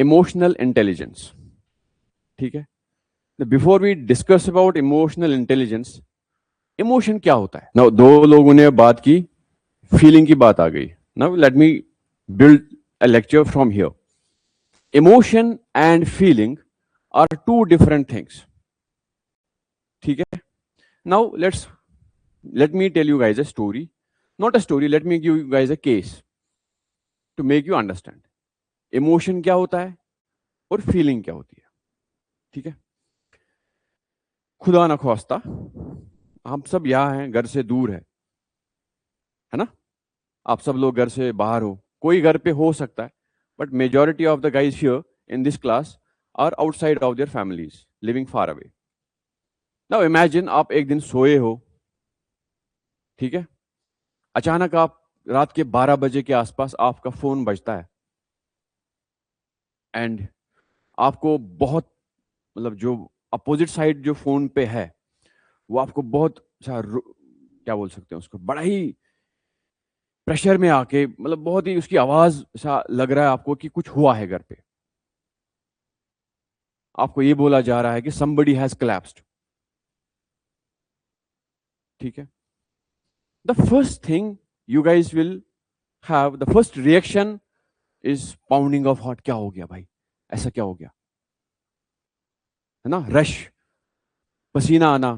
Emotional intelligence. ठीक है, before we discuss about emotional intelligence, emotion क्या होता है ना, दो लोगों ने बात की, फीलिंग की बात आ गई। Now let me build a lecture from here. Emotion and feeling are two different things. ठीक है, now let me tell you guys a story, not a story, let me give you guys a case to make you understand emotion क्या होता है और feeling क्या होती है। ठीक है, खुदा ना ख्वास्ता हम सब यहाँ हैं, घर से दूर है ना, आप सब लोग घर से बाहर हो, कोई घर पे हो सकता है, but majority of the guys here in this class are outside of their families living far away. Now imagine आप एक दिन सोए हो, ठीक है, अचानक आप रात के 12 बजे के आसपास आपका फोन बजता है एंड आपको बहुत, मतलब जो अपोजिट साइड जो फोन पे है वो आपको बहुत क्या बोल सकते हैं उसको, बड़ा ही प्रेशर में आके, मतलब बहुत ही उसकी आवाज सा लग रहा है आपको कि कुछ हुआ है घर पे। आपको ये बोला जा रहा है कि somebody has collapsed। ठीक है, the first thing you guys will have, the first reaction is pounding of heart. क्या हो गया भाई, ऐसा क्या हो गया, है ना, रश, पसीना आना,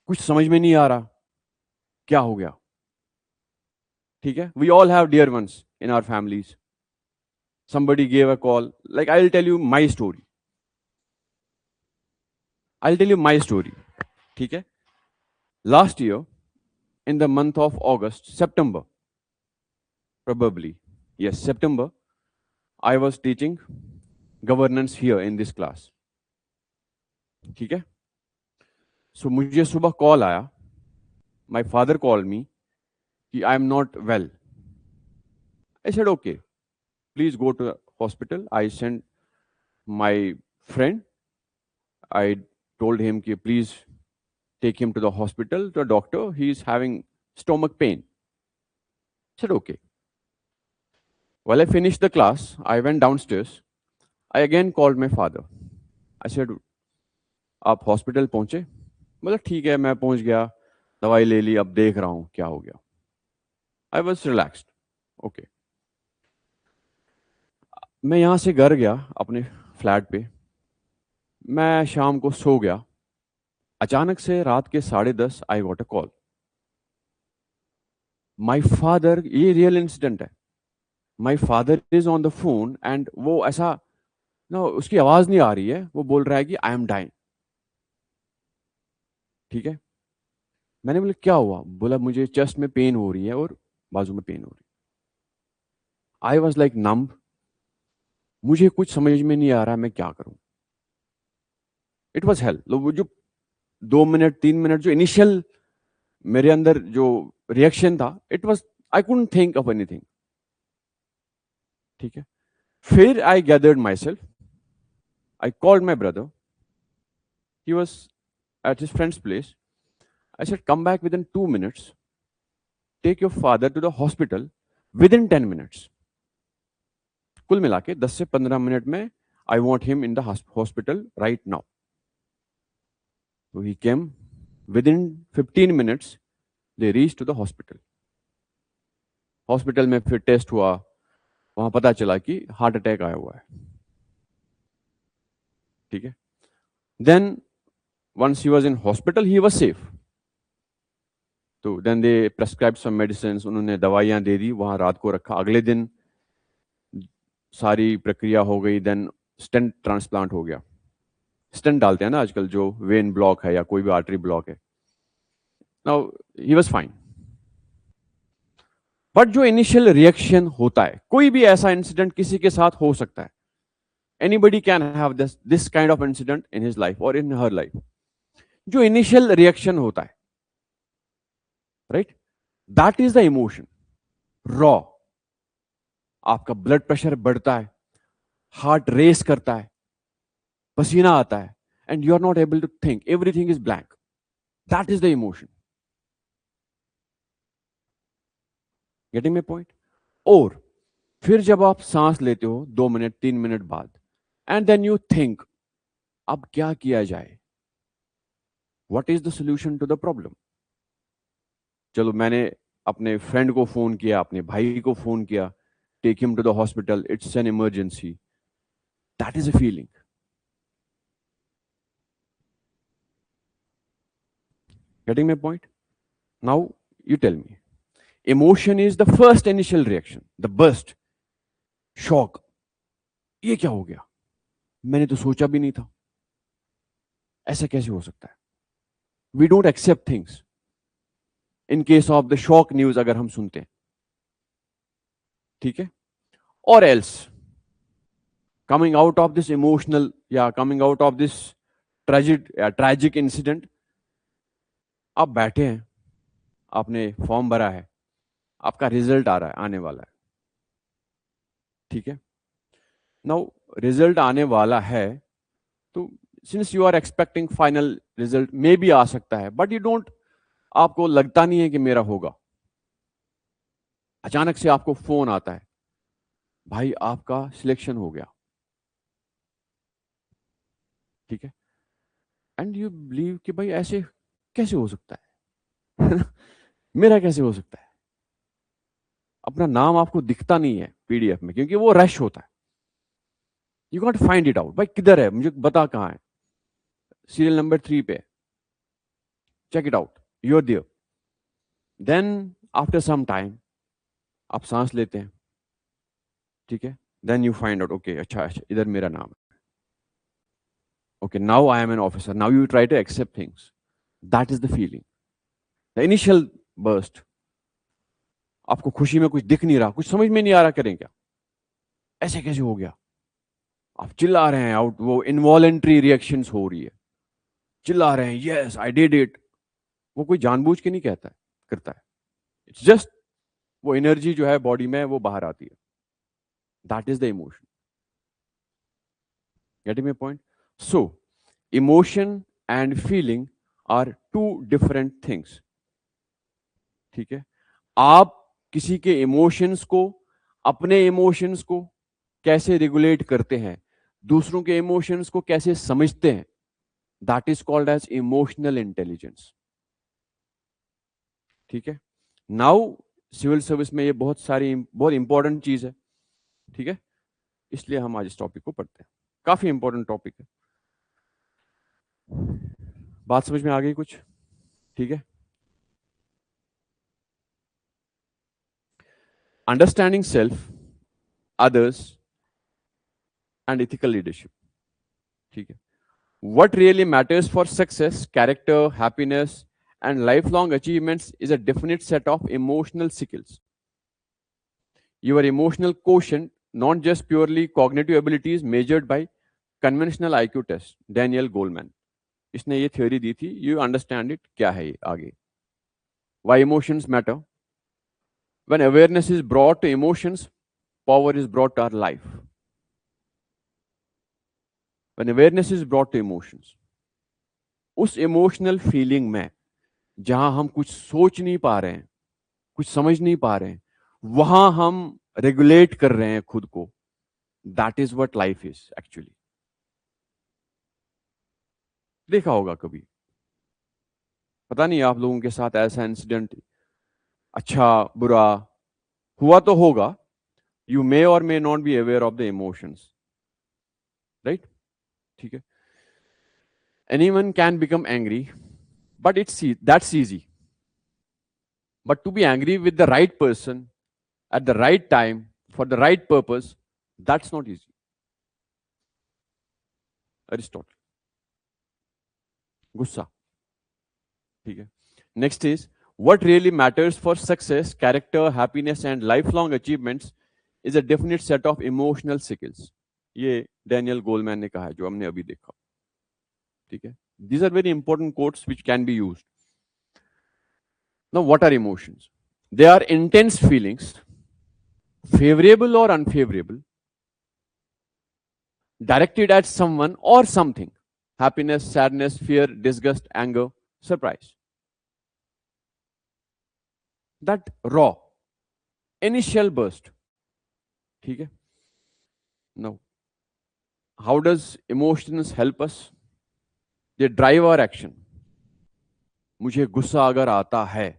कुछ समझ में नहीं आ रहा क्या हो गया। ठीक है, we all have dear ones in our families, somebody gave a call, like I'll tell you my story, I'll tell you my story। ठीक है, last year in the month of August, September, probably, yes, September, I was teaching governance here in this class। ठीक है, सो मुझे सुबह call आया, my father called me कि I am not well. I said okay, please go to hospital. I send my friend, I told him कि please take him to the hospital, to a doctor, he is having stomach pain। I said okay। While I finished the class, I went downstairs, I again called my father। I said आप hospital पहुंचे? बोला ठीक है मैं पहुंच गया, दवाई ले ली, अब देख रहा हूं क्या हो गया। I was relaxed, okay. मैं यहां से घर गया अपने फ्लैट पे, मैं शाम को सो गया, अचानक से रात के 10:30 I got a call. My father, ये रियल इंसिडेंट है, my father is on the phone and वो ऐसा ना, उसकी आवाज नहीं आ रही है, वो बोल रहा है कि आई एम डाइंग। ठीक है, मैंने बोला क्या हुआ, बोला मुझे चेस्ट में पेन हो रही है और बाजू में पेन हो रही है। आई वॉज लाइक नम्ब, मुझे कुछ समझ में नहीं आ रहा मैं क्या करूं। इट वॉज हेल्प, वो जो 2 मिनट 3 मिनट जो इनिशियल मेरे अंदर जो रिएक्शन था, it was, I couldn't think of anything. ठीक है, फिर I gathered my self, I called my brother, he was at his friends place. I said, come back within 2 minutes. Take your father to the hospital within 10 minutes. कुल मिला के 10 से 15 minute में I want him in the hospital right now. So he came. Within 15 minutes, they reached to the hospital. Hospital में फिर test हुआ, वहां पता चला कि हार्ट अटैक आया हुआ है। ठीक है, then once he was in hospital, he was safe. तो then they prescribe some medicine, उन्होंने दवाइयां दे दी, वहां रात को रखा, अगले दिन सारी प्रक्रिया हो गई, देन स्टेंट ट्रांसप्लांट हो गया। स्टेंट डालते हैं ना आजकल, जो वेन ब्लॉक है या कोई भी आर्टरी ब्लॉक है। Now he was fine, but जो इनिशियल रिएक्शन होता है, कोई भी ऐसा इंसिडेंट किसी के साथ हो सकता है, anybody can have this kind of incident in his life और इन हर लाइफ। जो इनिशियल रिएक्शन होता है, right, that is the emotion, raw. आपका ब्लड प्रेशर बढ़ता है, हार्ट रेस करता है, पसीना आता है, and you are not able to think, everything is blank. That is the emotion. Getting my point? और फिर जब आप सांस लेते हो 2 मिनट 3 मिनट बाद, एंड देन यू थिंक अब क्या किया जाए, what is the solution to the problem. चलो मैंने अपने फ्रेंड को फोन किया, अपने भाई को फोन किया, take him to the hospital, it's an emergency, that is a feeling. Getting my point? Now you tell me. Emotion is the first initial reaction, the burst, shock. ये क्या हो गया, मैंने तो सोचा भी नहीं था, ऐसा कैसे हो सकता है। We don't accept things in case of the shock news अगर हम सुनते हैं, ठीक है। और else coming out of this emotional या coming out of this tragic incident, आप बैठे हैं, आपने फॉर्म भरा है, आपका रिजल्ट आ रहा है, आने वाला है, ठीक है। नाउ रिजल्ट आने वाला है, तो since you are expecting final result मे भी आ सकता है, बट यू डोंट, आपको लगता नहीं है कि मेरा होगा। अचानक से आपको फोन आता है, भाई आपका सिलेक्शन हो गया, ठीक है। एंड यू बिलीव कि भाई ऐसे कैसे हो सकता है मेरा कैसे हो सकता है। अपना नाम आपको दिखता नहीं है पीडीएफ में, क्योंकि वो रश होता है, you can't find it out, भाई किधर है, मुझे बता कहां है, सीरियल नंबर 3 पे, check it out, you are there. Then after some time आप सांस लेते हैं, ठीक है। Then you find out, okay अच्छा अच्छा इधर मेरा नाम है, okay now I am an officer, now you try to accept things, that is the feeling, the initial burst. आपको खुशी में कुछ दिख नहीं रहा, कुछ समझ में नहीं आ रहा, करें क्या, ऐसे कैसे हो गया, आप चिल्ला रहे हैं आउट, वो इनवॉलेंट्री रिएक्शंस हो रही है, चिल्ला रहे हैं यस आई डिड इट, वो कोई जानबूझ के नहीं कहता है, करता है, इट्स जस्ट वो एनर्जी जो है बॉडी में वो बाहर आती है, that is the emotion. Getting my point? So emotion and feeling are two different things, ठीक है। आप किसी के इमोशंस को, अपने इमोशंस को कैसे रेगुलेट करते हैं, दूसरों के इमोशंस को कैसे समझते हैं, that is called as emotional intelligence, ठीक है। नाउ सिविल सर्विस में ये बहुत इंपॉर्टेंट चीज है, ठीक है, इसलिए हम आज इस टॉपिक को पढ़ते हैं, काफी इंपॉर्टेंट टॉपिक है। बात समझ में आ गई कुछ? ठीक है। Understanding self, others and ethical leadership, ठीक है। What really matters for success, character, happiness, and lifelong achievements is a definite set of emotional skills. Your emotional quotient, not just purely cognitive abilities measured by conventional IQ test. Daniel Goleman. इसने ये theory दी थी, you understand it, क्या है ये आगे? Why emotions matter? When awareness is brought to emotions, power is brought to our life. When awareness is brought to emotions, उस emotional feeling में जहां हम कुछ सोच नहीं पा रहे हैं, कुछ समझ नहीं पा रहे हैं, वहां हम रेगुलेट कर रहे हैं खुद को, that is what life is actually. देखा होगा कभी, पता नहीं आप लोगों के साथ ऐसा इंसिडेंट, अच्छा बुरा हुआ तो होगा, यू मे और may not be aware of the emotions, right, ठीक है। Anyone can become angry, but it's that's easy, but to be angry with the right person at the right time for the right purpose, that's not easy. Aristotle. गुस्सा, ठीक है। Next is what really matters for success, character, happiness and lifelong achievements is a definite set of emotional skills. ये Daniel Goleman ने कहा है, जो हमने अभी देखा, ठीक है। These are very important quotes which can be used. Now what are emotions? They are intense feelings, favorable or unfavorable, directed at someone or something. Happiness, sadness, fear, disgust, anger, surprise. That raw initial burst, ठीक है. Now, how does emotions help us? They drive our action. मुझे गुस्सा अगर आता है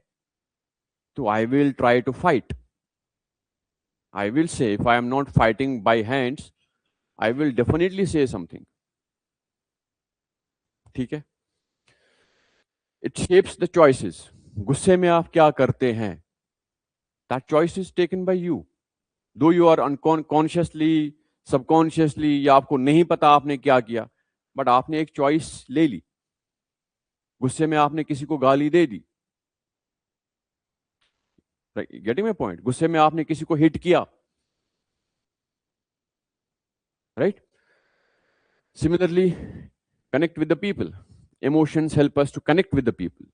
तो I will try to fight. I will say, if I am not fighting by hands, I will definitely say something. ठीक है. It shapes the choices. गुस्से में आप क्या करते हैं? That choice is taken by you. Though you are unconsciously, subconsciously, या आपको नहीं पता आपने क्या किया, बट आपने एक चॉइस ले ली. गुस्से में आपने किसी को गाली दे दी. Getting my point? गुस्से में आपने किसी को हिट किया. Right? Similarly, connect with the people. Emotions help us to connect with the people.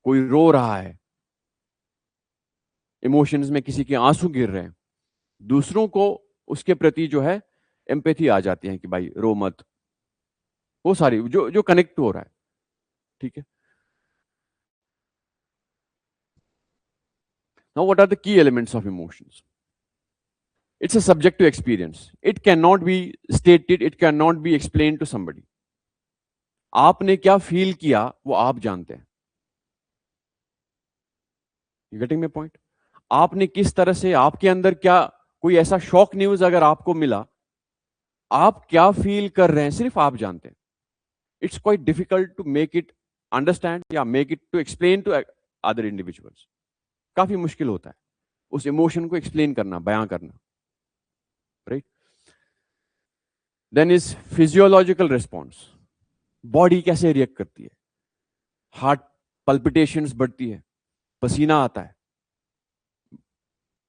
कोई रो रहा है, इमोशंस में किसी के आंसू गिर रहे हैं, दूसरों को उसके प्रति जो है एम्पैथी आ जाती है कि भाई रो मत. वो सारी जो जो कनेक्ट हो रहा है. ठीक है. Now, what are the key elements of emotions? It's a subjective experience. It cannot be stated, it cannot be explained to somebody. आपने क्या फील किया वो आप जानते हैं. You getting my point? आपने किस तरह से, आपके अंदर क्या, कोई ऐसा शॉक न्यूज अगर आपको मिला, आप क्या फील कर रहे हैं सिर्फ आप जानते हैं. It's quite difficult to make it understand या make it to explain to other individuals. काफी मुश्किल होता है उस इमोशन को एक्सप्लेन करना, बयां करना. Right? Then is physiological response. Body कैसे रिएक्ट करती है. हार्ट पल्पिटेशंस बढ़ती है, पसीना आता है,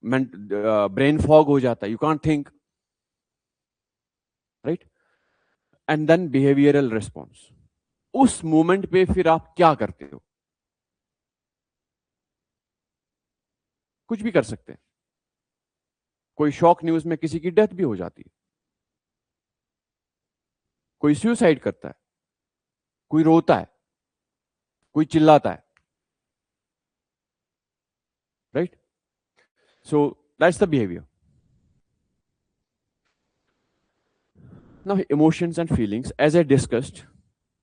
ब्रेन फॉग हो जाता है, you can't think. Right? And then behavioural response. उस मोमेंट पे फिर आप क्या करते हो? कुछ भी कर सकते हैं. कोई शॉक न्यूज में किसी की डेथ भी हो जाती है, कोई सुसाइड करता है, कोई रोता है, कोई चिल्लाता है. Right? So that's the behaviour. Now, emotions and feelings, as I discussed,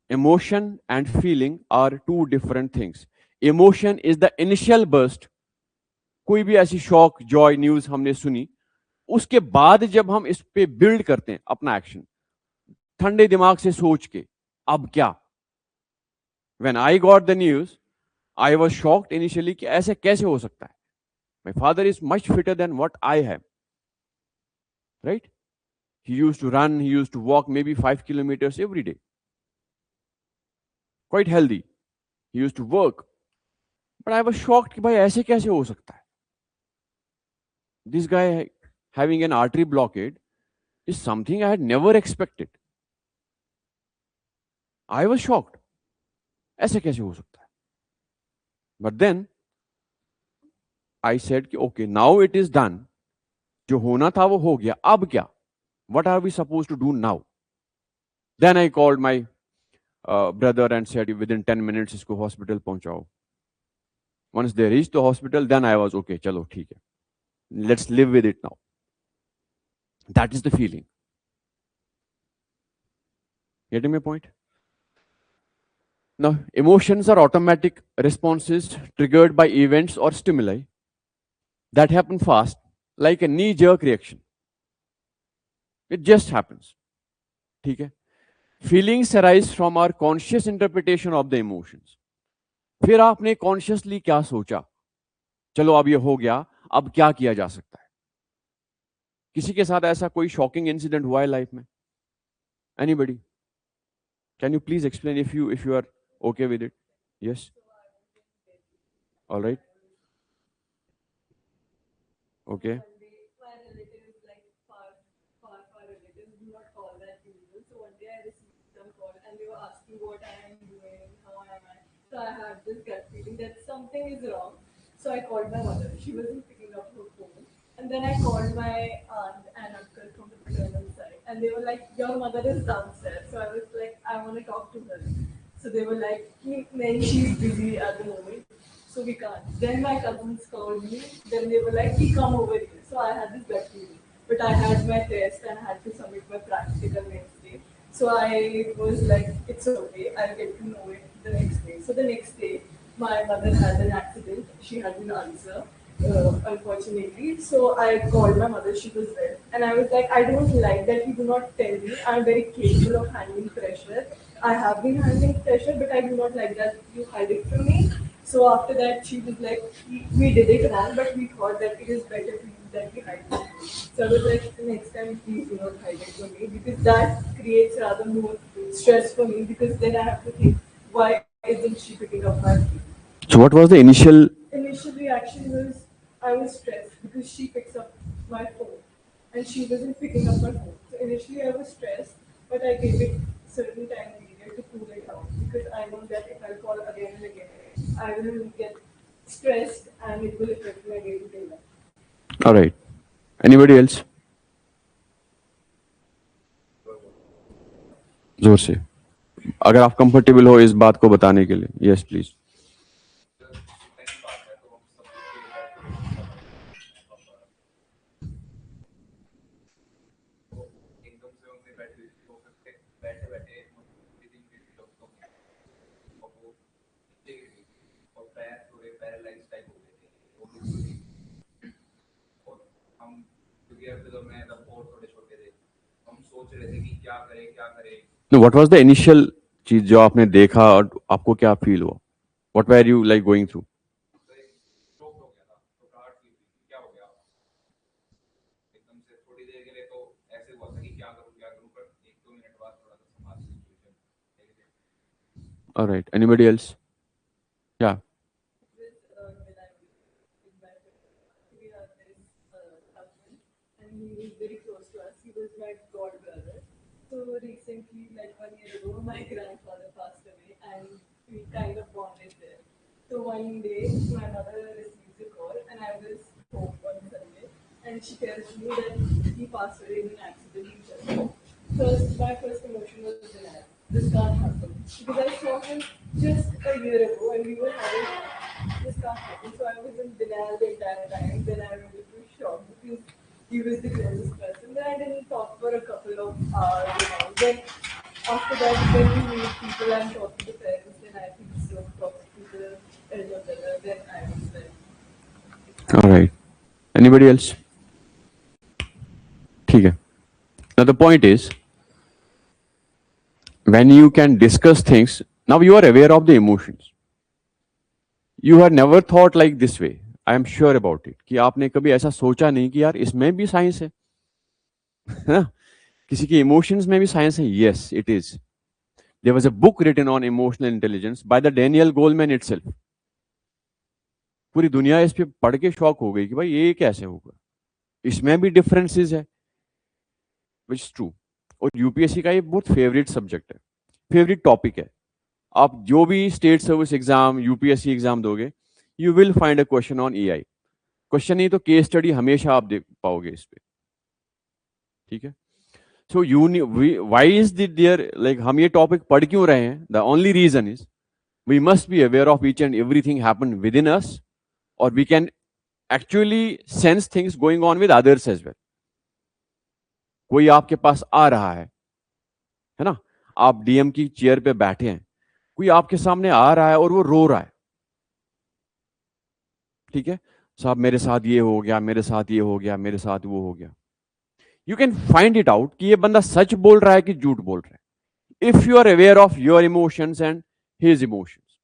emotion and feeling are two different things. Emotion is the initial burst. कोई भी ऐसी शॉक, जॉय न्यूज हमने सुनी, उसके बाद जब हम इस पे बिल्ड करते हैं अपना एक्शन, ठंडे दिमाग से सोच के, अब क्या. When I got the news, I was shocked initially कि ऐसे कैसे हो सकता है. My father is much fitter than what I am. Right? He used to run, he used to walk maybe 5 kilometers every day. Quite healthy. He used to work. But I was shocked कि भाई ऐसे कैसे हो सकता है. This guy having an artery blockade is something I had never expected. I was shocked. ऐसे कैसे हो सकता है. But then I said कि okay, now it is done. जो होना था वो हो गया. अब क्या? What are we supposed to do now? Then I called my brother and said within 10 minutes इसको hospital पहुंचाओ. Once they reached the hospital, then I was okay. चलो ठीक है. Let's live with it now. That is the feeling. Getting my point? Now, emotions are automatic responses triggered by events or stimuli that happen fast, like a knee-jerk reaction. It just happens. ठीक है? Feelings arise from our conscious interpretation of the emotions. फिर आपने consciously क्या सोचा, चलो अब ये हो गया, अब क्या किया जा सकता है. किसी के साथ ऐसा कोई शॉकिंग इंसिडेंट हुआ है लाइफ में? Anybody? Can you please explain if you are okay with it? Yes. All right. Okay. So I had this gut feeling that something is wrong. So I called my mother. She wasn't picking up her phone. And then I called my aunt and uncle from the paternal side. And they were like, your mother is downstairs. So I was like, I want to talk to her. So they were like, she's busy at the moment. So we can't. Then my cousins called me. Then they were like, come over here. So I had this gut feeling. but I had my test and I had to submit my practical next day. So I was like, it's okay, I'll get to know it the next day. So the next day, my mother had an accident. She had an ulcer, unfortunately. So I called my mother, she was there. And I was like, I don't like that you do not tell me. I'm very capable of handling pressure. I have been handling pressure, but I do not like that you hide it from me. So after that, she was like, we did it wrong, but we thought that it is better for you that we hide it. So I was like, next time, please do not hide it from me, because that creates rather more stress for me, because then I have to think, why isn't she picking up my phone? So what was the initial? Initial reaction was I was stressed because she picks up my phone and she wasn't picking up my phone. So initially I was stressed, but I gave it certain time period to cool it down, because I know that if I call again and again, I will get stressed and it will affect my day-to-day life. All right. Anybody else? जोर से, अगर आप comfortable हो इस बात को बताने के लिए, yes please. No, what was the initial चीज जो आपने देखा और आपको क्या फील हुआ? What were you like going through? All right. Anybody else? Yeah. This when I was in my we have this husband, and he was very close to us. He was my god brother. So recently, like 1 year ago, my grandfather passed away, and we kind of bonded there. So one day, my mother receives a call, and I was home one Sunday, and she tells me that he passed away in an accident in Chennai. My first emotion was denial. This can't happen, because I saw him just a year ago, and we were having this can't happen. So I was in denial the entire time. Then I went into shock because he was the closest person. Then I didn't talk for a couple of hours. Then after that, when we meet people and talk to the parents, then I think so. Talk to the elder brother. Then I was like, All right. Anybody else? ठीक है. Now the point is, when you can discuss things, now you are aware of the emotions. You have never thought like this way. I am sure about it. कि आपने कभी ऐसा सोचा नहीं कि यार इसमें भी साइंस है, है ना? किसी के इमोशंस में भी साइंस है. Yes, it is. There was a book written on emotional intelligence by the Daniel Goleman itself. पूरी दुनिया इस पे पढ़ के शॉक हो गई कि भाई ये कैसे होगा, इसमें भी डिफरेंसेस है, which is true. और यूपीएससी का ये बहुत फेवरेट सब्जेक्ट है, फेवरेट टॉपिक है. आप जो भी state service exam, UPSC exam दोगे, you will find a question on AI. Question नहीं तो केस स्टडी हमेशा आप देख पाओगे इस पे. ठीक है. So why is there, like हम ये टॉपिक पढ़ क्यों रहे हैं? The only reason is we must be aware of each and everything happen within us, और we can actually sense things going on with others as well. कोई आपके पास आ रहा है ना, आप डीएम की चेयर पे बैठे हैं, कोई आपके सामने आ रहा है और वो रो रहा है. ठीक है, साहब मेरे साथ ये हो गया, मेरे साथ ये हो गया, मेरे साथ वो हो गया. You can find it out कि ये बंदा सच बोल रहा है कि झूठ बोल रहा है, if you are aware of your emotions and his emotions.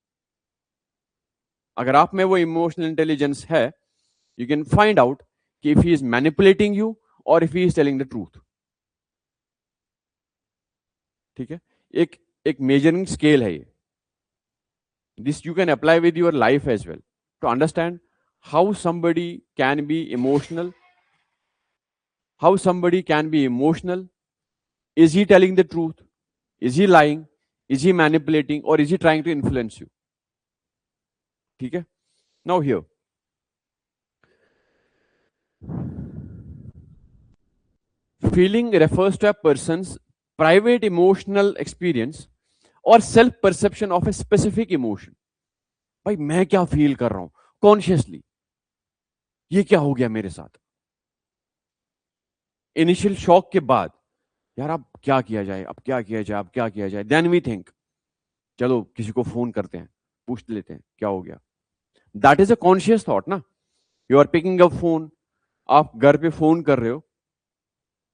अगर आप में वो इमोशनल इंटेलिजेंस है, यू कैन फाइंड आउट कि if he is manipulating you और if he is telling the truth. ठीक है, एक मेजरिंग स्केल है ये. This you can apply with your life as well to understand how somebody can be emotional, how somebody can be emotional. Is he telling the truth? Is he lying? Is he manipulating? Or is he trying to influence you? ठीक है. Now here, feeling refers to a person's private emotional experience or self perception of a specific emotion. भाई मैं क्या feel कर रहा हूं consciously, ये क्या हो गया मेरे साथ. इनिशियल शॉक के बाद यार अब क्या किया जाए, अब क्या किया जाए, अब क्या किया जाए, देन वी थिंक चलो किसी को फोन करते हैं, पूछ लेते हैं क्या हो गया. That is a conscious thought ना. You are picking up phone, आप घर पे फोन कर रहे हो,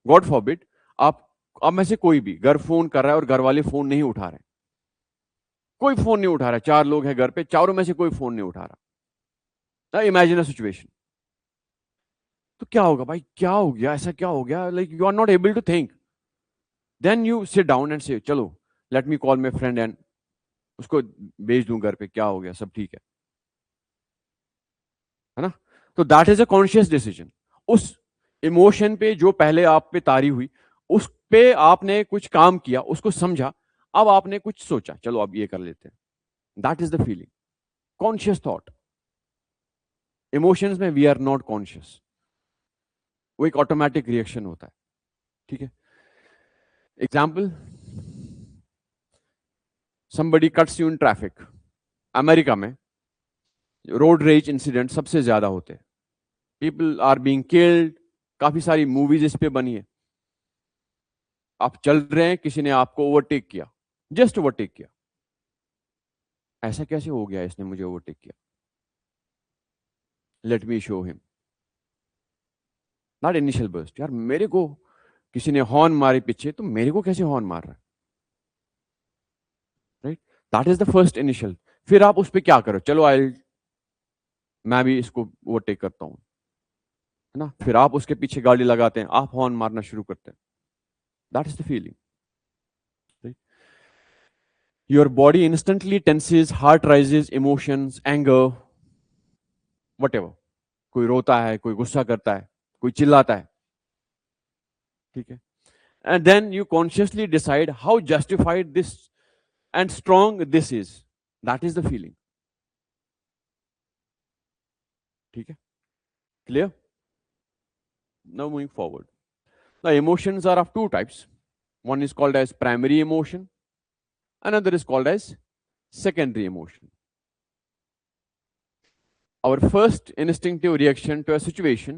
गॉड फॉरबिड आप में से कोई भी घर फोन कर रहा है और घर वाले फोन नहीं उठा रहे, कोई फोन नहीं उठा रहा, 4 लोग हैं घर पे, चारों में से कोई फोन नहीं उठा रहा. Imagine a situation. तो क्या होगा भाई, क्या हो गया, ऐसा क्या हो गया, like you are not able to think. Then you sit down and say चलो let me call my friend and उसको भेज दूं घर पे, क्या हो गया, सब ठीक है ना. तो that is a conscious decision. उस इमोशन पे जो पहले आप पे तारी हुई, उस पे आपने कुछ काम किया, उसको समझा, अब आपने कुछ सोचा चलो अब ये कर लेते हैं. That is the feeling, conscious thought. Emotions में वी आर नॉट कॉन्शियस, वो एक ऑटोमेटिक रिएक्शन होता है. ठीक है. Example, somebody cuts you in traffic. America में रोड रेज इंसिडेंट सबसे ज्यादा होते हैं, पीपल आर बीइंग किल्ड. काफी सारी मूवीज इस पे बनी है. आप चल रहे हैं, किसी ने आपको ओवरटेक किया, जस्ट ओवरटेक किया, ऐसा कैसे हो गया इसने मुझे ओवरटेक किया, let me show him. Not initial burst, यार मेरे को किसी ने हॉर्न मारे पीछे, तो मेरे को कैसे हॉर्न मार रहा है, right. That is the first initial. फिर आप उस पर क्या करो, चलो मैं भी इसको ओवरटेक करता हूं, है ना. फिर आप उसके पीछे गाड़ी लगाते हैं, आप हॉर्न मारना शुरू करते हैं. That is the feeling. Your body instantly tenses, heart rises, emotions, anger, whatever. कोई रोता है, कोई गुस्सा करता है, कोई चिल्लाता है. ठीक है. And then you consciously decide how justified this and strong this is. That is the feeling. ठीक है. Clear? Now moving forward. The emotions are of two types. One is called as primary emotion. Another is called as secondary emotion. Our first instinctive reaction to a situation,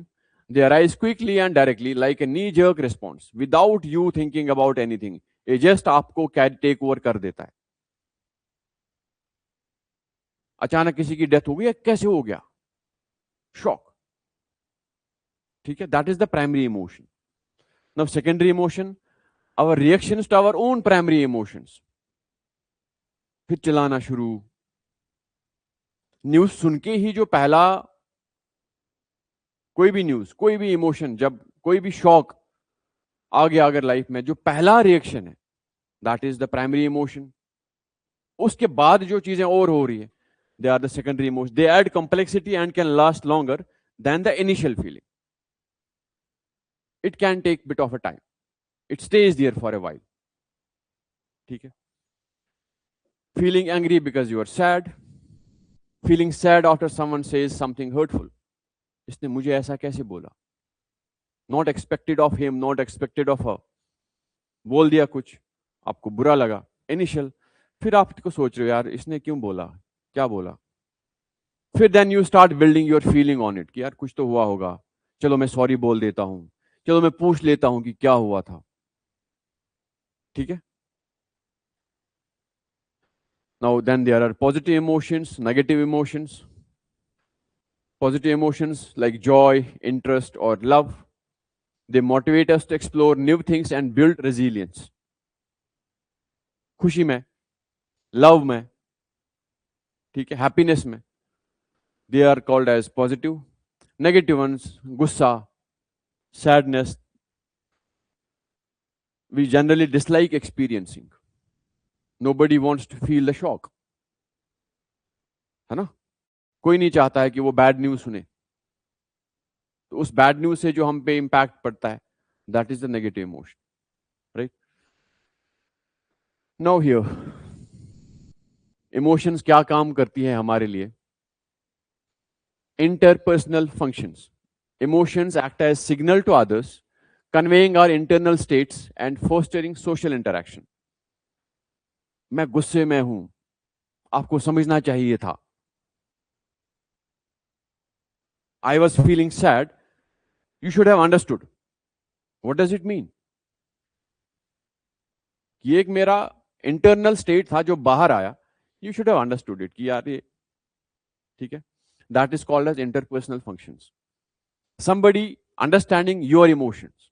they arise quickly and directly like a knee-jerk response without you thinking about anything. ये just आपको take over कर देता है. अचानक किसी की death हो गई, कैसे हो गया, शॉक. ठीक है. That is the primary emotion. Now secondary emotion, our reactions to our own primary emotions. फिर चिल्लाना शुरू. न्यूज सुन के ही जो पहला, कोई भी न्यूज, कोई भी इमोशन, जब कोई भी शॉक आ गया अगर लाइफ में, जो पहला रिएक्शन है, that is the primary emotion. उसके बाद जो चीजें और हो रही है, they are the secondary emotion. They add complexity and can last longer than the initial feeling. It can take bit of a time, it stays there for a while. ठीक है. Feeling angry because you are sad, feeling sad after someone says something hurtful. इसने मुझे ऐसा कैसे बोला, not expected of him, not expected of her. बोल दिया कुछ, आपको बुरा लगा, इनिशियल. फिर आपको सोच रहे हो यार इसने क्यों बोला, क्या बोला. फिर then you start building your feeling on it कि यार कुछ तो हुआ होगा, चलो मैं सॉरी बोल देता हूं, चलो मैं पूछ लेता हूं कि क्या हुआ था. ठीक है. Now then there are positive emotions, negative emotions. Positive emotions like joy, interest, or love, they motivate us to explore new things and build resilience. खुशी में, लव में, ठीक है, हैप्पीनेस में, they are called as positive. Negative ones, गुस्सा, sadness, we generally dislike experiencing. Nobody wants to feel the shock, है ना. कोई नहीं चाहता है कि वो बैड न्यूज सुने. तो उस बैड न्यूज से जो हम पे इंपैक्ट पड़ता है, that is the negative emotion, right. Now here, emotions क्या काम करती है हमारे लिए. Interpersonal functions. Emotions act as signal to others, conveying our internal states and fostering social interaction. मैं गुस्से में हूं, आपको समझना चाहिए था. I was feeling sad, you should have understood. What does it mean? ये एक मेरा इंटरनल स्टेट था जो बाहर आया. You should have understood it कि यार ये ठीक है. That is called as interpersonal functions. Somebody understanding your emotions.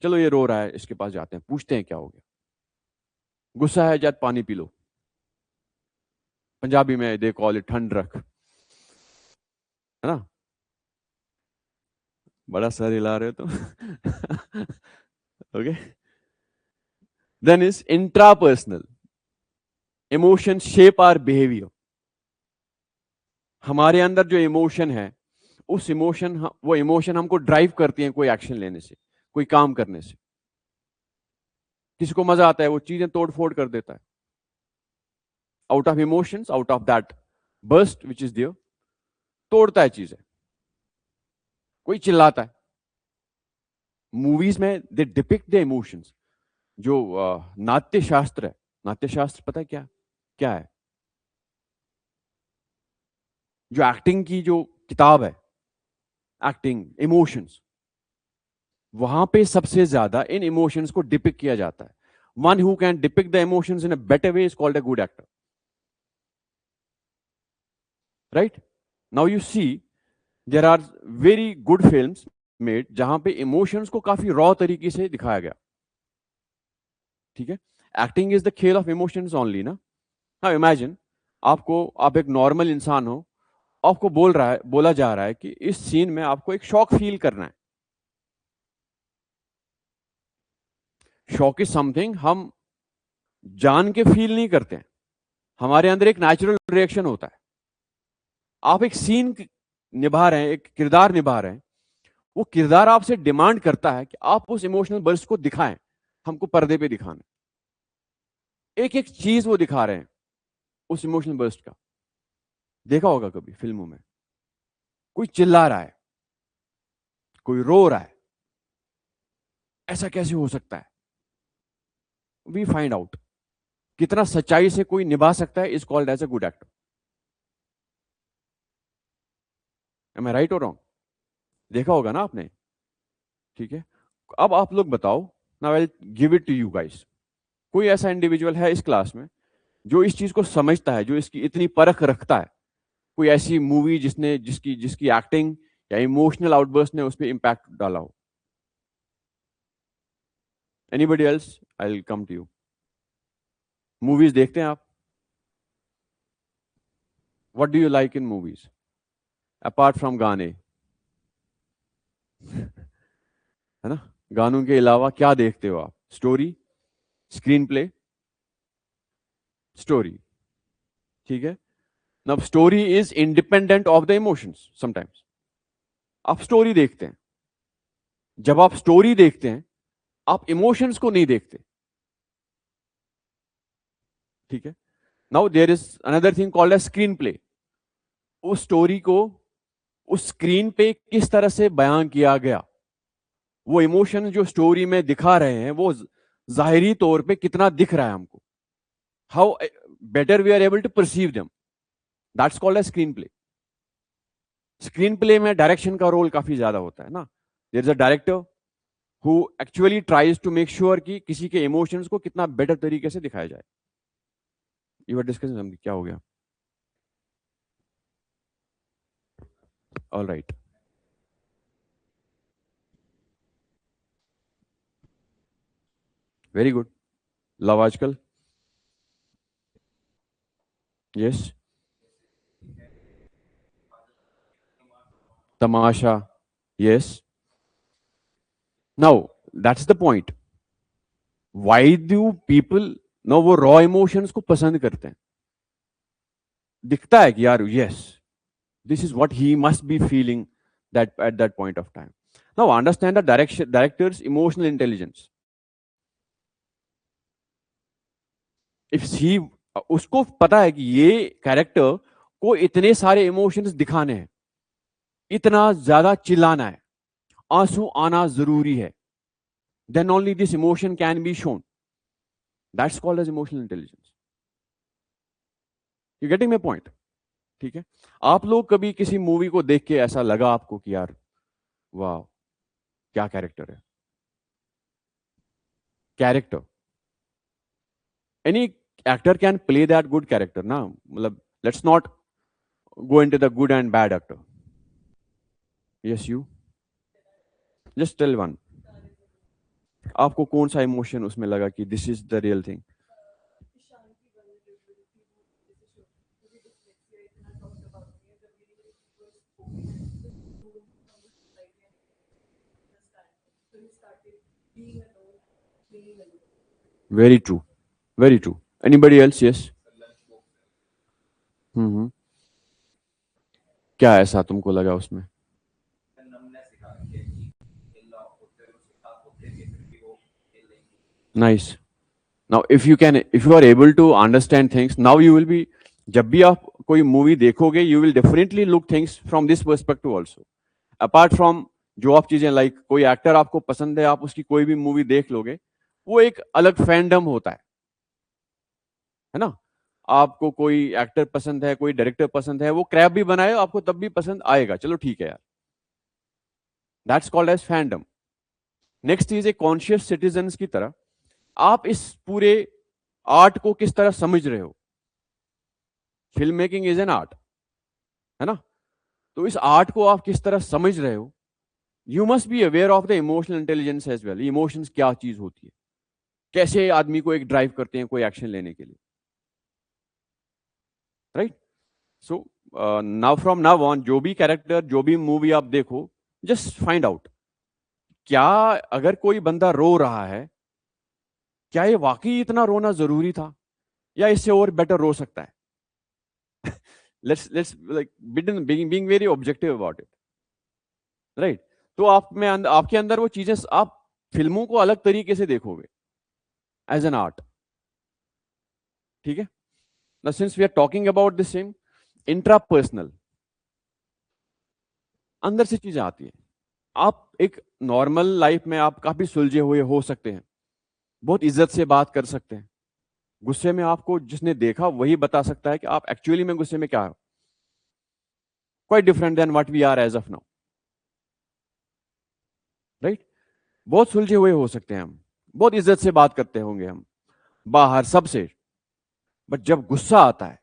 चलो ये रो रहा है, इसके पास जाते हैं, पूछते हैं क्या हो गया. गुस्सा है, जात पानी पी लो. पंजाबी में दे कॉल इट ठंड रख, है ना. बड़ा सर हिला रहे हो तुम. Okay. Then is intrapersonal. Emotion shape our behaviour. हमारे अंदर जो इमोशन है, उस इमोशन वो इमोशन हमको ड्राइव करती हैं कोई एक्शन लेने से, कोई काम करने से. किसी को मजा आता है, वो चीजें तोड़ फोड़ कर देता है. Out of emotions, out of that burst which is there, तोड़ता है चीजें. कोई चिल्लाता है. मूवीज में दे डिपिक्ट द इमोशंस. जो नाट्य शास्त्र है, नाट्य शास्त्र पता है क्या क्या है? जो एक्टिंग की जो किताब है, एक्टिंग इमोशंस, वहां पे सबसे ज्यादा इन इमोशंस को डिपिक्ट किया जाता है. One who can depict the emotions in a better way is called a good actor. Right. Now you see there are very good films made जहां पे इमोशंस को काफी रॉ तरीके से दिखाया गया. ठीक है. एक्टिंग इज द खेल ऑफ इमोशंस ओनली ना. हाँ, इमेजिन आप एक नॉर्मल इंसान हो, आपको बोला जा रहा है कि इस सीन में आपको एक शॉक फील करना है. शॉक इज समथिंग हम जान के फील नहीं करते हैं. हमारे अंदर एक नेचुरल रिएक्शन होता है. आप एक सीन निभा रहे हैं, एक किरदार निभा रहे हैं, वो किरदार आपसे डिमांड करता है कि आप उस इमोशनल बर्स्ट को दिखाएं, हमको पर्दे पे दिखाना. एक एक चीज वो दिखा रहे हैं उस इमोशनल बर्स्ट का. देखा होगा कभी फिल्मों में, कोई चिल्ला रहा है, कोई रो रहा है. ऐसा कैसे हो सकता है? वी फाइंड आउट कितना सच्चाई से कोई निभा सकता है is called as a good actor. Am I right और रॉन्ग? देखा होगा ना आपने. ठीक है. अब आप लोग बताओ. Now I will give it to you guys. कोई ऐसा इंडिविजुअल है इस क्लास में जो इस चीज को समझता है, जो इसकी इतनी परख रखता है? कोई ऐसी मूवी जिसने जिसकी जिसकी एक्टिंग या इमोशनल आउटबर्स्ट ने उस पर इंपैक्ट डाला हो? Anybody else? I will come to you. Movies देखते हैं आप? What do you like in movies apart from गाने? है ना. गानों के अलावा क्या देखते हो आप? Story, screen play, story. ठीक है. Now story is independent of the emotions. Sometimes आप स्टोरी देखते हैं. जब आप स्टोरी देखते हैं, आप इमोशंस को नहीं देखते. ठीक है. Now there is another thing called as screenplay. उस स्टोरी को उस स्क्रीन पे किस तरह से बयान किया गया, वो इमोशन जो स्टोरी में दिखा रहे हैं, वो जाहिरी तौर पे कितना दिख रहा है हमको, how better we are able to perceive them, that's called as screenplay. Screenplay में डायरेक्शन का रोल काफी ज्यादा होता है ना. There is a director who actually tries to make sure कि किसी के इमोशंस को कितना बेटर तरीके से दिखाया जाए. You are discussing something. क्या हो गया? All right. Very good. Love Aaj Kal? Yes. Tamasha? Yes. Now that's the point. Why do people know वो रॉ इमोशंस को पसंद करते हैं? दिखता है कि यार yes, this is what he must be feeling that at that point of time. Now understand the director's emotional intelligence. If he उसको पता है कि ये कैरेक्टर को इतने सारे इमोशंस दिखाने हैं, इतना ज्यादा चिल्लाना है, आंसू आना जरूरी है, then only this emotion can be shown. That's called as emotional intelligence. You getting my point? ठीक है. आप लोग कभी किसी मूवी को देख के ऐसा लगा आपको कि यार वाह क्या कैरेक्टर है, character, any actor can play that good character ना, मतलब let's not go into the good and bad actor. Yes, you just tell one. आपको कौन सा इमोशन उसमें लगा कि this is the real thing? Shanti vulnerability वो जैसे शो मुझे dyslexia इतना talked about नहीं है, जब मेरी was spoken the room from the society and understand, so he started being alone, being alone. Very true, very true. Anybody else? Yes. हम्म, क्या ऐसा तुमको लगा उसमें? Nice. Now, if you are able to understand things, now you will be, जब भी आप कोई movie देखोगे, you will definitely look things from this perspective also. Apart from जो आप चीजें लाइक कोई एक्टर आपको पसंद है, आप उसकी कोई भी मूवी देख लोगे, वो एक अलग फैंडम होता है ना? आपको कोई एक्टर पसंद है, कोई डायरेक्टर पसंद है, वो क्रैप भी बनाए आपको तब भी पसंद आएगा, चलो ठीक है यार, that's called as fandom. Next चीज, एक कॉन्शियस सिटीजन की तरह आप इस पूरे आर्ट को किस तरह समझ रहे हो. Film making is an art, है ना? तो इस आर्ट को आप किस तरह समझ रहे हो. You must be aware of the emotional intelligence as well. Emotions क्या चीज होती है, कैसे आदमी को एक ड्राइव करते हैं कोई एक्शन लेने के लिए, right? So now from now on जो भी कैरेक्टर, जो भी मूवी आप देखो, जस्ट फाइंड आउट क्या अगर कोई बंदा रो रहा है, क्या ये वाकई इतना रोना जरूरी था या इससे और बेटर रो सकता है. let's like being very objective about it, right? तो आप में आपके अंदर वो चीजें, आप फिल्मों को अलग तरीके से देखोगे एज एन आर्ट, ठीक है ना? Since we are talking about this same intrapersonal, अंदर से चीजें आती है. आप एक नॉर्मल लाइफ में आप काफी सुलझे हुए हो सकते हैं, बहुत इज्जत से बात कर सकते हैं, गुस्से में आपको जिसने देखा वही बता सकता है कि आप एक्चुअली में गुस्से में क्या हो. Quite different than what we are as of now, right? बहुत सुलझे हुए हो सकते हैं हम, बहुत इज्जत से बात करते होंगे हम बाहर सबसे, बट जब गुस्सा आता है,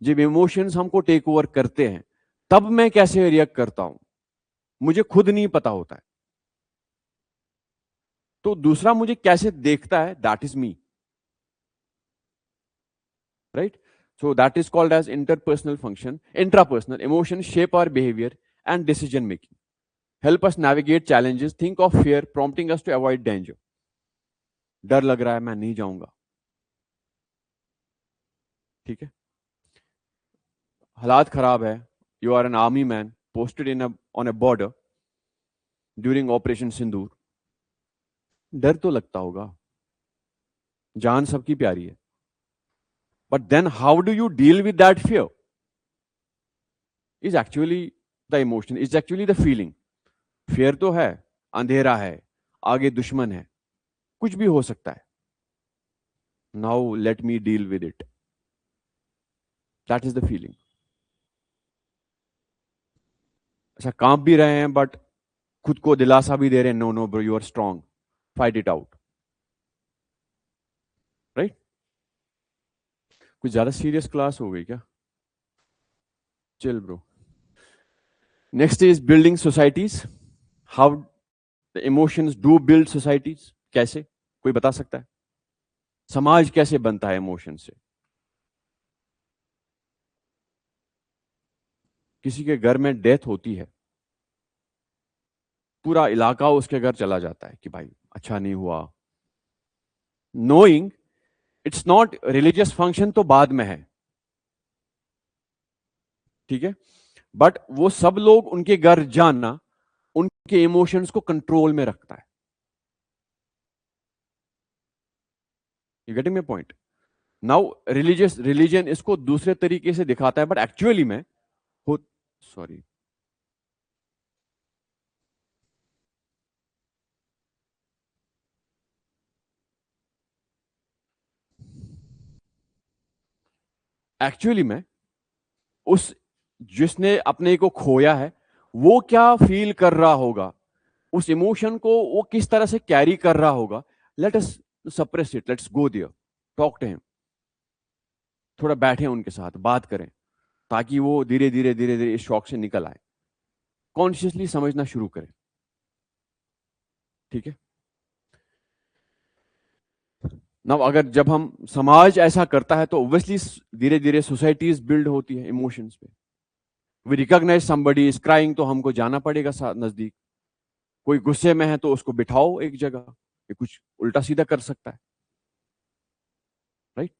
जब इमोशंस हमको टेक ओवर करते हैं, तब मैं कैसे रिएक्ट करता हूं मुझे खुद नहीं पता होता है. तो दूसरा मुझे कैसे देखता है, that is me, right? So that is called as interpersonal function. Intrapersonal emotions shape our behavior and decision making, help us navigate challenges, think of fear, prompting us to avoid danger. डर लग रहा है, मैं नहीं जाऊंगा, ठीक है? हालात खराब है, you are an army man posted in on a border during operation Sindoor, डर तो लगता होगा, जान सबकी प्यारी है, but then how do you deal with that fear is actually the emotion, is actually the feeling. Fear तो है, अंधेरा है, आगे दुश्मन है, कुछ भी हो सकता है. Now let me deal with it, that is the feeling. अच्छा, कांप भी रहे हैं बट खुद को दिलासा भी दे रहे हैं, no no bro, you are strong, fight it out, right? कुछ ज्यादा सीरियस क्लास हो गई क्या? Chill bro. Next is building societies. How the emotions do build societies. कैसे, कोई बता सकता है? समाज कैसे बनता है इमोशन से? किसी के घर में डेथ होती है, पूरा इलाका उसके घर चला जाता है कि भाई अच्छा नहीं हुआ. Knowing it's not religious function तो बाद में है, ठीक है, बट वो सब लोग उनके घर जाना उनके इमोशंस को कंट्रोल में रखता है. You getting my point? Now religion इसको दूसरे तरीके से दिखाता है, बट एक्चुअली में हो, सॉरी, एक्चुअली में उस जिसने अपने को खोया है वो क्या फील कर रहा होगा, उस इमोशन को वो किस तरह से कैरी कर रहा होगा, let us suppress it, let's go there, talk to him, थोड़ा बैठे उनके साथ बात करें, ताकि वो धीरे धीरे धीरे धीरे इस शॉक से निकल आए, कॉन्शियसली समझना शुरू करें। ठीक है ना? अगर जब हम समाज ऐसा करता है तो ऑब्वियसली धीरे धीरे सोसाइटीज बिल्ड होती है इमोशंस पे। We recognise somebody is crying, तो हमको जाना पड़ेगा नजदीक। कोई गुस्से में है तो उसको बिठाओ एक जगह, ये कुछ उल्टा सीधा कर सकता है, right?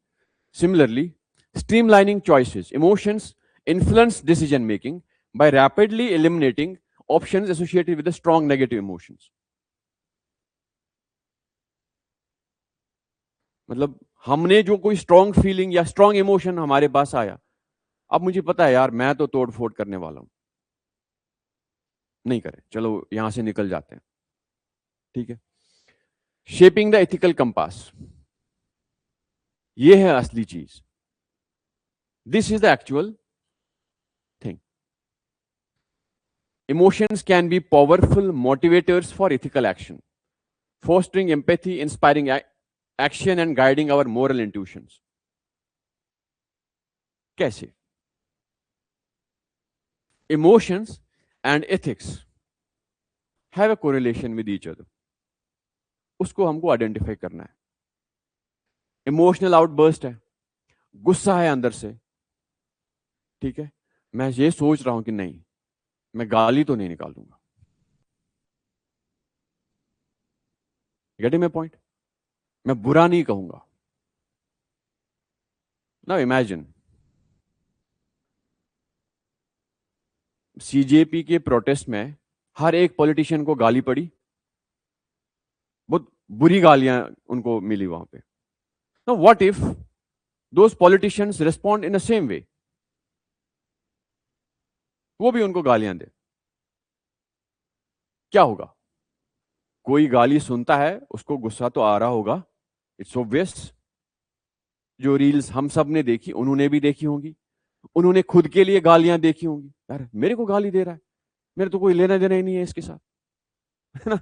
Similarly, streamlining choices, emotions influence decision making by rapidly eliminating options associated with the strong negative emotions. मतलब हमने जो कोई स्ट्रॉन्ग फीलिंग या स्ट्रॉन्ग इमोशन हमारे पास आया, अब मुझे पता है यार मैं तो तोड़ फोड़ करने वाला हूं, नहीं करें, चलो यहां से निकल जाते हैं। ठीक है, शेपिंग द एथिकल कंपास, ये है असली चीज, this is the actual thing. Emotions can be powerful motivators for ethical action, fostering empathy, inspiring action, and guiding our moral intuitions. कैसे? Emotions and ethics have a correlation with each other. उसको हमको identify करना है। Emotional outburst है, गुस्सा है अंदर से, ठीक है, मैं ये सोच रहा हूं कि नहीं, मैं गाली तो नहीं निकालूंगा। Getting my point? मैं बुरा नहीं कहूंगा। नाउ इमेजिन, सीजेपी के प्रोटेस्ट में हर एक पॉलिटिशियन को गाली पड़ी, बहुत बुरी गालियां उनको मिली वहां पे। Now what if those politicians respond in the same way, वो भी उनको गालियां दे, क्या होगा? कोई गाली सुनता है उसको गुस्सा तो आ रहा होगा, इट्स ऑब्वियस। जो रील्स हम सब ने देखी, उन्होंने भी देखी होंगी, उन्होंने खुद के लिए गालियां देखी होंगी, यार मेरे को गाली दे रहा है, मेरे तो कोई लेना देना ही नहीं है इसके साथ, है ना?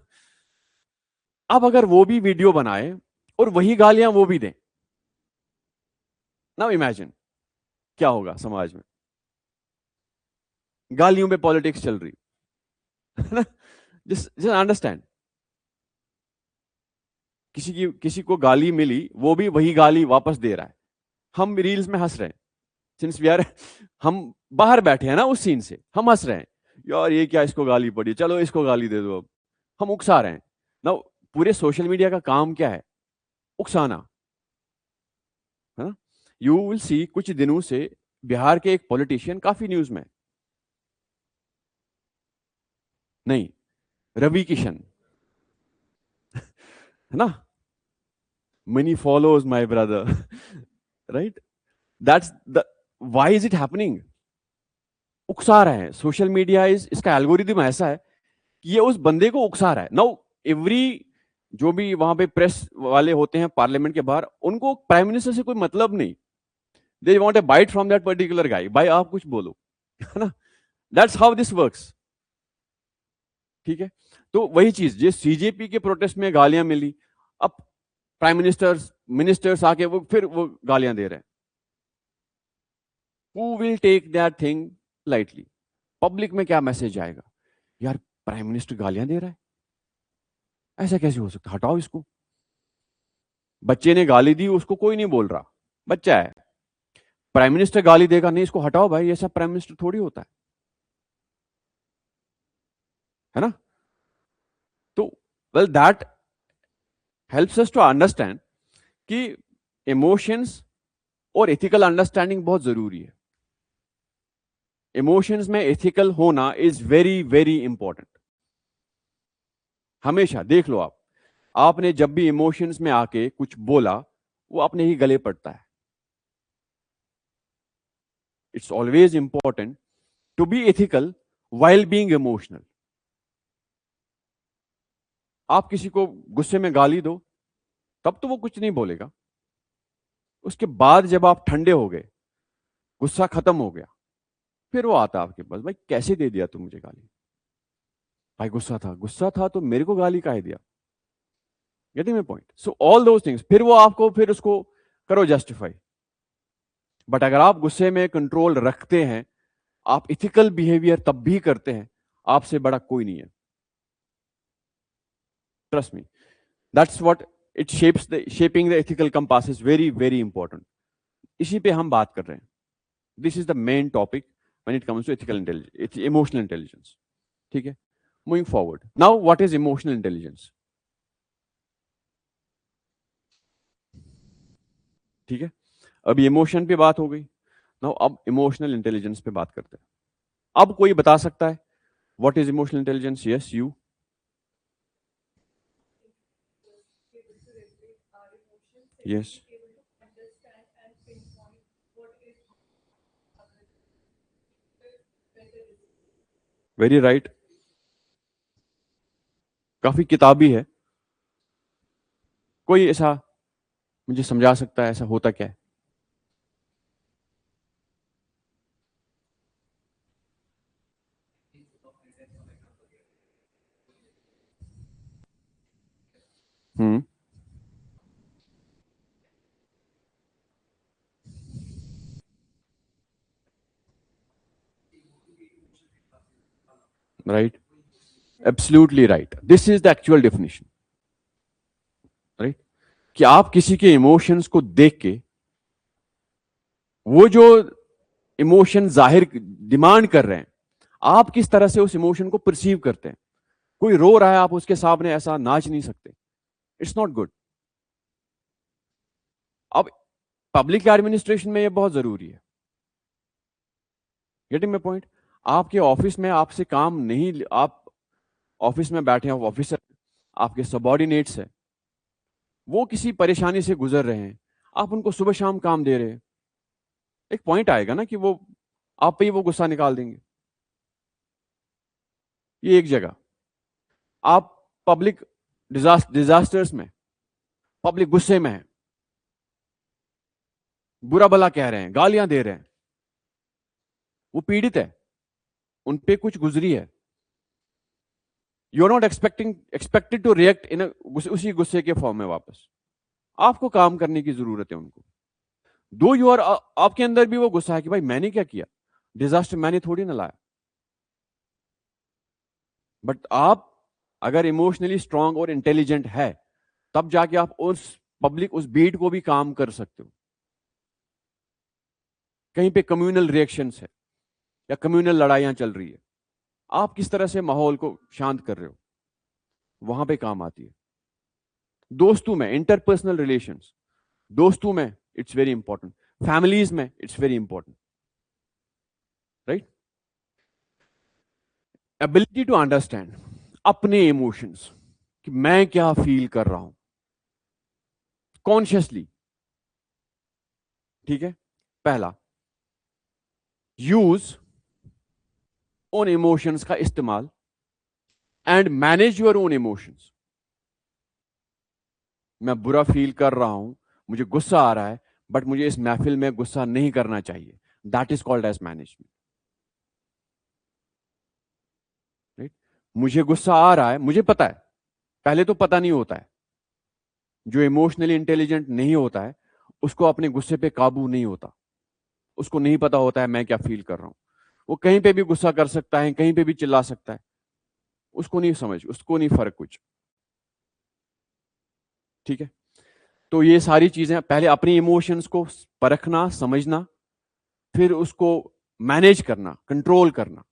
अब अगर वो भी वीडियो बनाए और वही गालियां वो भी दें, नाउ इमेजिन क्या होगा समाज में। गालियों में पॉलिटिक्स चल रही है ना? जस्ट अंडरस्टैंड, किसी को गाली मिली, वो भी वही गाली वापस दे रहा है, हम रील्स में हंस रहे हैं, सिंस वी आर, हम बाहर बैठे हैं ना उस सीन से, हम हंस रहे हैं, यार ये क्या इसको गाली पड़ी, चलो इसको गाली दे दो। अब हम उकसा रहे हैं ना। पूरे सोशल मीडिया का काम क्या है? उकसाना, है ना? यू विल सी कुछ दिनों से बिहार के एक पॉलिटिशियन काफी न्यूज में, नहीं, रवि किशन, है ना? many follows my brother, right? that's the, why is it happening? उकसा रहे हैं, सोशल मीडिया इज, इसका एल्गोरिदम ऐसा है कि ये उस बंदे को उकसा रहा है। नाउ एवरी, जो भी वहां पे प्रेस वाले होते हैं पार्लियामेंट के बाहर, उनको प्राइम मिनिस्टर से कोई मतलब नहीं, they want a bite from that particular guy, भाई आप कुछ बोलो, है ना? That's how this works. ठीक है, तो वही चीज, ये सीजेपी के प्रोटेस्ट में गालियां मिली, अब प्राइम मिनिस्टर्स आके वो फिर वो गालियां दे रहे हैं। Who will take that thing lightly? Public में क्या मैसेज आएगा? यार प्राइम मिनिस्टर गालियां दे रहा है, ऐसा कैसे हो सकता, हटाओ इसको। बच्चे ने गाली दी, उसको कोई नहीं बोल रहा, बच्चा है। प्राइम मिनिस्टर गाली देगा, नहीं इसको हटाओ भाई, ऐसा प्राइम मिनिस्टर थोड़ी होता है ना? तो well that helps us to understand कि इमोशंस और एथिकल अंडरस्टैंडिंग बहुत जरूरी है। इमोशंस में एथिकल होना इज वेरी वेरी इंपॉर्टेंट। हमेशा देख लो आप, आपने जब भी इमोशंस में आके कुछ बोला, वो अपने ही गले पड़ता है। It's always important to be ethical while being emotional. आप किसी को गुस्से में गाली दो, तब तो वो कुछ नहीं बोलेगा, उसके बाद जब आप ठंडे हो गए, गुस्सा खत्म हो गया, फिर वो आता आपके पास, भाई कैसे दे दिया तू मुझे गाली? भाई गुस्सा था तो मेरे को गाली काहे दिया? Getting my point? So all those things, फिर वो आपको फिर उसको करो जस्टिफाई। बट अगर आप गुस्से में कंट्रोल रखते हैं, आप इथिकल बिहेवियर तब भी करते हैं, आपसे बड़ा कोई नहीं है। Trust me, that's what it shapes the shaping the ethical compass is very very important. इसी पे हम बात कर रहे हैं। This is the main topic when it comes to ethical intelligence, emotional intelligence. ठीक है, moving forward now, what is emotional intelligence? ठीक है, अभी इमोशन पे बात हो गई। नाउ अब इमोशनल इंटेलिजेंस पे बात करते हैं। अब कोई बता सकता है what is emotional intelligence? Yes, you. able to regulate our emotions, yes, secondly, able to understand and pinpoint what is better decision. Very right. काफी किताबी है। कोई ऐसा मुझे समझा सकता है ऐसा होता क्या है? Hmm, right, absolutely right, this is the actual definition. Right, कि आप किसी के इमोशंस को देख के, वो जो इमोशन जाहिर डिमांड कर रहे हैं, आप किस तरह से उस इमोशन को परसीव करते हैं। कोई रो रहा है, आप उसके सामने ऐसा नाच नहीं सकते, इट्स नॉट गुड। अब पब्लिक एडमिनिस्ट्रेशन में ये बहुत जरूरी है। Getting my point? आपके ऑफिस में आपसे काम नहीं, आप ऑफिस में बैठे हैं, ऑफिसर, आपके सबॉर्डिनेट्स हैं, वो किसी परेशानी से गुजर रहे हैं, आप उनको सुबह शाम काम दे रहे हैं, एक पॉइंट आएगा ना कि वो आप पे ही वो गुस्सा निकाल देंगे। ये एक जगह। आप पब्लिक डिजास्टर्स में, पब्लिक गुस्से में है, बुरा भला कह रहे हैं, गालियां दे रहे हैं, वो पीड़ित है, उन पे कुछ गुजरी है, you are not expected to react in उसी गुस्से के फॉर्म में वापस। आपको काम करने की जरूरत है उनको। दो यू आर, आपके अंदर भी वो गुस्सा है कि भाई मैंने क्या किया, डिजास्टर मैंने थोड़ी ना लाया। बट आप अगर इमोशनली स्ट्रांग और इंटेलिजेंट है, तब जाके आप उस बीट को भी काम कर सकते हो। कहीं पे कम्युनल रिएक्शंस है या कम्युनल लड़ाइयां चल रही है, आप किस तरह से माहौल को शांत कर रहे हो, वहां पे काम आती है। दोस्तों में इंटरपर्सनल रिलेशंस, दोस्तों में इट्स वेरी इंपॉर्टेंट, फैमिलीज में it's very important. Right, ability to understand अपने इमोशंस, कि मैं क्या फील कर रहा हूं कॉन्शियसली। ठीक है, पहला, यूज ओन इमोशंस का इस्तेमाल and manage your own emotions. मैं बुरा फील कर रहा हूं, मुझे गुस्सा आ रहा है, बट मुझे इस महफिल में गुस्सा नहीं करना चाहिए, that is called as management. Right, मुझे गुस्सा आ रहा है, मुझे पता है, पहले तो पता नहीं होता है। जो इमोशनली इंटेलिजेंट नहीं होता है, उसको अपने गुस्से पे काबू नहीं होता, उसको नहीं पता होता है मैं क्या फील कर रहा हूं। वो कहीं पे भी गुस्सा कर सकता है, कहीं पे भी चिल्ला सकता है, उसको नहीं समझ, उसको नहीं फर्क कुछ। ठीक है, तो ये सारी चीजें, पहले अपनी इमोशंस को परखना, समझना, फिर उसको मैनेज करना, कंट्रोल करना।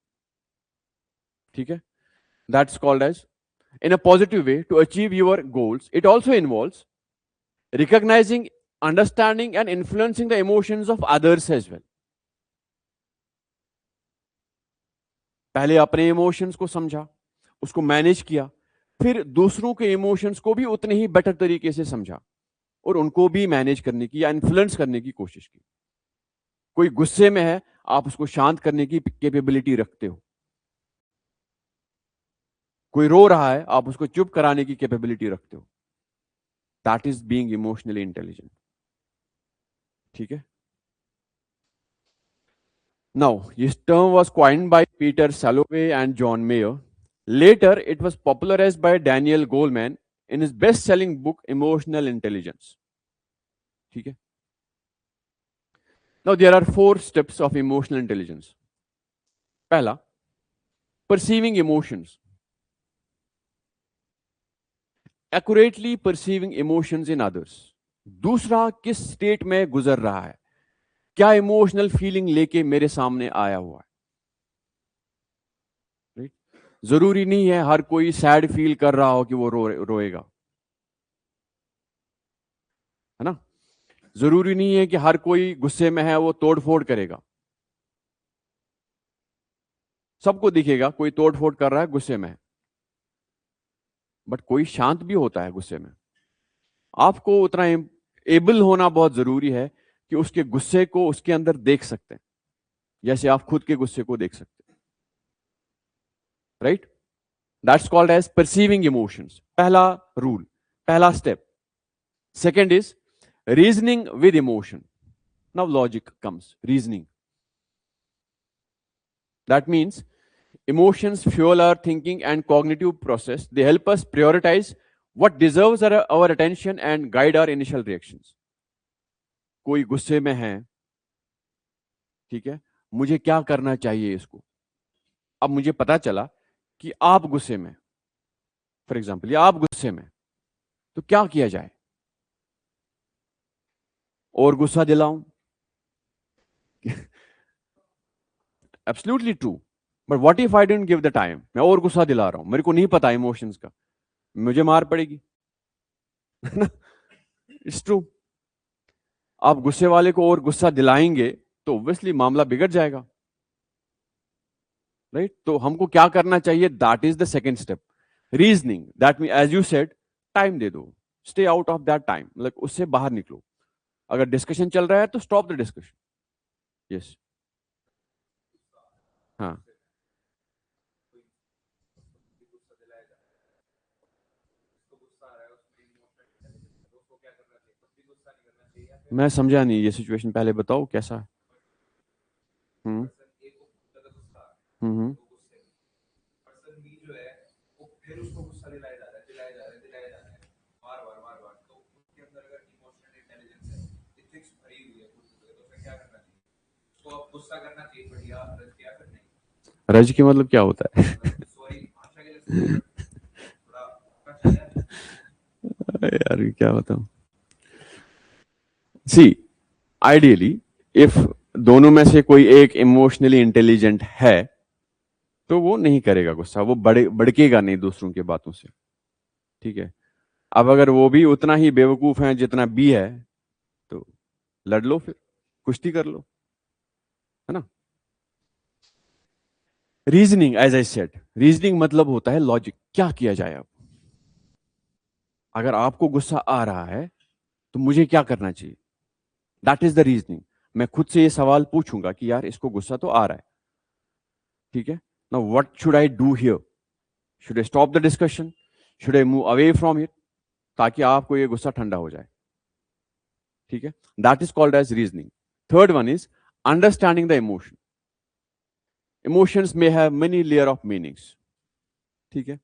ठीक है, that's called as, in a positive way to achieve your goals. It also involves recognizing, understanding, and influencing the emotions of others as well. पहले अपने इमोशंस को समझा, उसको मैनेज किया, फिर दूसरों के इमोशंस को भी उतने ही बेटर तरीके से समझा और उनको भी मैनेज करने की या इन्फ्लुएंस करने की कोशिश की। कोई गुस्से में है, आप उसको शांत करने की कैपेबिलिटी रखते हो। कोई रो रहा है, आप उसको चुप कराने की कैपेबिलिटी रखते हो। That is being emotionally intelligent. ठीक है, now this term was coined by Peter Salovey and John Mayer. Later it was popularized by Daniel Goleman in his best-selling book Emotional Intelligence. ठीक है? Now there are 4 steps of emotional intelligence. पहला, perceiving emotions. Accurately perceiving emotions in others. दूसरा किस state में गुजर रहा है, क्या इमोशनल फीलिंग लेके मेरे सामने आया हुआ है. राइट? जरूरी नहीं है हर कोई सैड फील कर रहा हो कि वो रोएगा, है ना. जरूरी नहीं है कि हर कोई गुस्से में है वो तोड़फोड़ करेगा. सबको दिखेगा कोई तोड़फोड़ कर रहा है गुस्से में है, बट कोई शांत भी होता है गुस्से में. आपको उतना एबल होना बहुत जरूरी है कि उसके गुस्से को उसके अंदर देख सकते हैं, जैसे आप खुद के गुस्से को देख सकते हैं. Right? That's called as perceiving emotions. पहला रूल, पहला step. Second is reasoning with emotion. Now logic comes, reasoning. That means emotions fuel our thinking and cognitive process. They help us prioritize what deserves our attention and guide our initial reactions. कोई गुस्से में है, ठीक है, मुझे क्या करना चाहिए इसको. अब मुझे पता चला कि आप गुस्से में, फॉर एग्जाम्पल, या आप गुस्से में, तो क्या किया जाए. और गुस्सा दिलाऊं? Absolutely true. But what if I didn't give the time? मैं और गुस्सा दिला रहा हूं, मेरे को नहीं पता इमोशंस का, मुझे मार पड़ेगी. It's true. आप गुस्से वाले को और गुस्सा दिलाएंगे तो ऑब्वियसली मामला बिगड़ जाएगा. राइट? तो हमको क्या करना चाहिए? That is the second step, reasoning. That mean as you said, time दे दो, stay out of that time, मतलब उससे बाहर निकलो. अगर डिस्कशन चल रहा है तो स्टॉप द डिस्कशन. यस. हाँ. मैं समझा नहीं ये सिचुएशन, पहले बताओ कैसा है. हम्म हम्म रज की मतलब क्या होता है? यार ये क्या बताऊं. सी, आइडियली इफ दोनों में से कोई एक इमोशनली इंटेलिजेंट है तो वो नहीं करेगा गुस्सा, वो भड़केगा नहीं दूसरों की बातों से. ठीक है. अब अगर वो भी उतना ही बेवकूफ है जितना बी है तो लड़ लो, फिर कुश्ती कर लो, है ना. Reasoning, as I said, reasoning मतलब होता है लॉजिक. क्या किया जाए. अब अगर आपको गुस्सा आ रहा है तो मुझे क्या करना चाहिए? That is the reasoning. मैं खुद से ये सवाल पूछूंगा कि यार इसको गुस्सा तो आ रहा है, ठीक है, now what should I do here? Should I stop the discussion? Should I move away from here? ताकि आपको ये गुस्सा ठंडा हो जाए. ठीक है. That is called as reasoning. Third one is understanding the emotion. Emotions may have many layers of meanings. ठीक है.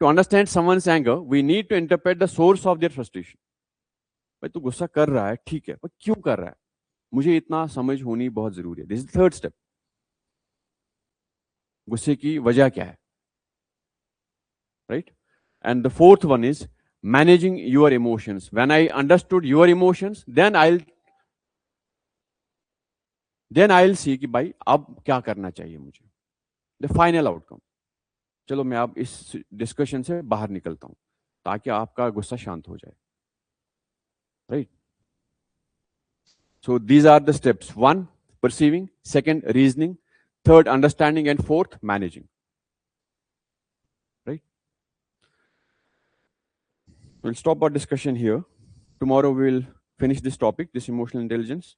To understand someone's anger, we need to interpret the source of their frustration. भाई तू गुस्सा कर रहा है, ठीक है, पर क्यों कर रहा है? मुझे इतना समझ होनी बहुत जरूरी है. This is third step. गुस्से की वजह क्या है? Right? And the fourth one is managing your emotions. When I understood your emotions, then I see कि भाई अब क्या करना चाहिए मुझे. The final outcome. चलो मैं अब इस डिस्कशन से बाहर निकलता हूं ताकि आपका गुस्सा शांत हो जाए. राइट? So these are the steps. One, perceiving. Second, reasoning. Third, understanding. And fourth, managing. Right? We'll stop our discussion here. Tomorrow we'll finish this topic, this emotional intelligence.